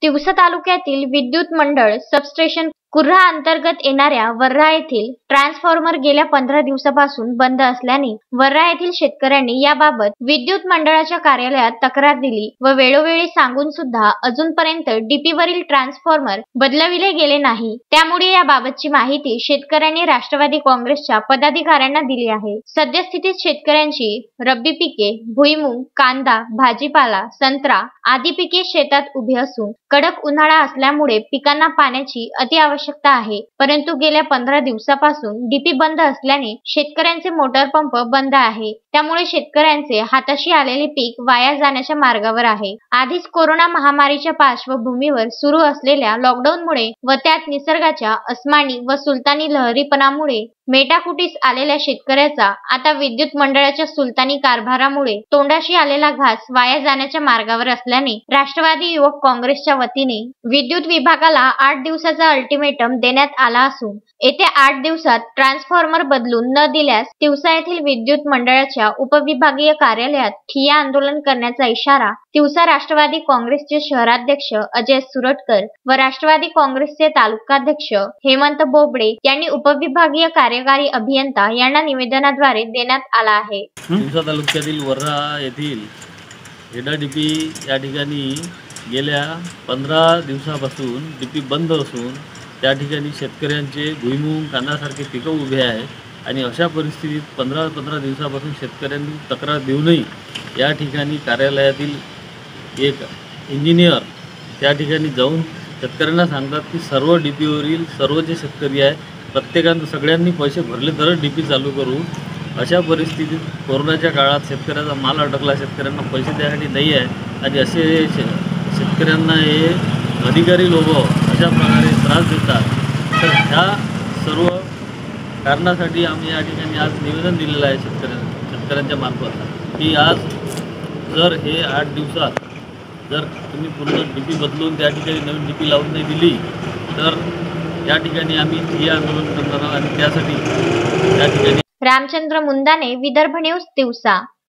तिवसा तालुक्यातील विद्युत मंडळ सबस्टेशन कुर्हा अंतर्गत येणाऱ्या वर्रा येथील ट्रान्सफॉर्मर गेल्या 15 दिवसापासून बंद असल्याने वर्रा येथील शेतकऱ्यांनी याबाबत विद्युत मंडळाच्या कार्यालयात तक्रार दिली व वेळोवेळी सांगून सुद्धा अजूनपर्यंत डीपीवरील ट्रान्सफॉर्मर बदलविले गेले नाही। त्यामुळे याबाबतची माहिती शेतकऱ्यांनी राष्ट्रवादी काँग्रेसच्या पदाधिकाऱ्यांना दिली आहे। सद्यस्थितीत शेतकऱ्यांची रब्बी पिके भुईमूग, कांदा, भाजीपाला, संत्रा आदी पिके शेतात उभी असून कडक उन्हाळा असल्यामुळे पिकांना पाण्याची अति आवश्यकता आहे। परंतु गेल्या 15 दिवसापासून डीपी बंद असल्याने शेतकऱ्यांचे मोटर पंप बंद आहे। त्यामुळे शेतकऱ्यांचे हाताशी आलेले पीक वाया जाण्याच्या मार्गावर आहे। आधीच कोरोना महामारीच्या पार्श्वभूमीवर सुरू असलेल्या लॉकडाऊनमुळे व त्यात निसर्गाच्या अस्मानी व सुलतानी लहरीपणामुळे मेटाकुटीस आलेल्या शेतकऱ्याचा आता विद्युत मंडळाच्या सुलतानी कारभारामुळे तोंडाशी आलेला घास वाया जाण्याच्या मार्गावर असल्याने राष्ट्रवादी युवक काँग्रेसच्या वतीने विद्युत विभागाला 8 दिवसाचा अल्टिमेटम देण्यात आला असून येत्या 8 दिवसात ट्रान्सफॉर्मर बदलून न दिल्यास तिवसा येथील विद्युत मंडळाच्या उपविभागीय कार्यालयात ठिय्या आंदोलन करण्याचा इशारा तिवसा राष्ट्रवादी काँग्रेसचे शहराध्यक्ष अजय सुरटकर व राष्ट्रवादी काँग्रेसचे तालुकाध्यक्ष हेमंत बोबडे यांनी उपविभागीय कार्यकारी अभियंता यांना निवेदनाद्वारे देण्यात आला आहे। तिवसा तालुक्यातील वर्रा येथील एडा डीपी या ठिकाणी गेल्या 15 दिवसापासून डीपी बंद असून त्या ठिकाणी शेतकऱ्यांचे भुईमूग, कांदासारखे पिकं उभे आहेत आणि अशा परिस्थितीत 15 दिवसापासून शेतकऱ्यांनी तक्रार देऊनही या ठिकाणी कार्यालयातील एक इंजिनियर त्या ठिकाणी जाऊन शेतकऱ्यांना सांगतात की सर्व डीपीवरील सर्व जे शेतकरी आहेत सगळ्यांनी पैसे भरले तरच डीपी चालू करू। अशा परिस्थितीत कोरोनाच्या काळात शेतकऱ्याचा माल अडकला, शेतकऱ्यांना पैसे त्यासाठी नाही आहे आणि असे शेतकऱ्यांना हे अधिकारी लोक अशा प्रकारे त्रास देतात। तर ह्या सर्व कारणासाठी आम्ही या ठिकाणी आज निवेदन दिलेलं आहे शेतकऱ्यांच्या मार्फत की आज जर हे 8 दिवसात जर तुम्ही पूर्ण डीपी बदलून त्या ठिकाणी नवीन डीपी लावून नाही दिली तर या ठिकाणी आम्ही ठिय्या आंदोलन करणार आहोत आणि त्यासाठी त्या ठिकाणी रामचंद्र मुंदाने, विदर्भ न्यूज, तिवसा।